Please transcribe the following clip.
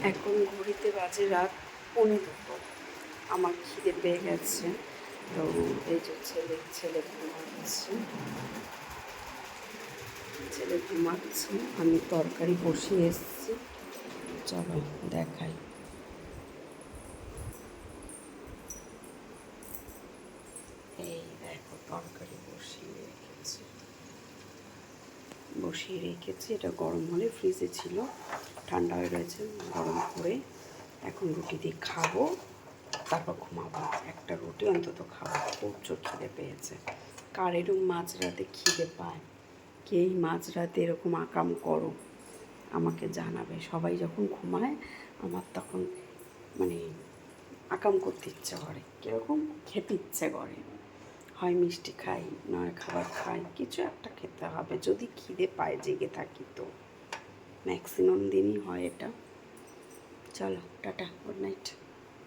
এখন ঘড়িতে বাজে রাত 1:45। আমার খিদে পেয়ে গেছে, তো এই যে ছেলে ঘুমাচ্ছে, আমি তরকারি বসিয়ে এসেছি। চলো দেখাই। এই দেখো তরকারি বসিয়ে রেখেছি। এটা গরম হলে ফ্রিজে ছিল, ঠান্ডা হয়ে রয়েছে, গরম করে এখন রুটি দিয়ে খাবো, তারপর ঘুমাবো। একটা রুটি অন্তত খাবো, প্রচুর খিদে পেয়েছে। কার এরকম মাঝরাতে খিদে পায়? কে এই মাঝরাতে এরকম আকাম করো আমাকে জানাবে। সবাই যখন ঘুমায় আমার তখন মানে আকাম করতে ইচ্ছে করে, কীরকম খেতে ইচ্ছে করে। হয় মিষ্টি খাই, নয় খাবার খাই, কিছু একটা খেতে হবে যদি খিদে পায়, জেগে থাকি তো। ম্যাক্সিমাম দিনই হয় এটা। চলো টাটা, গুড নাইট।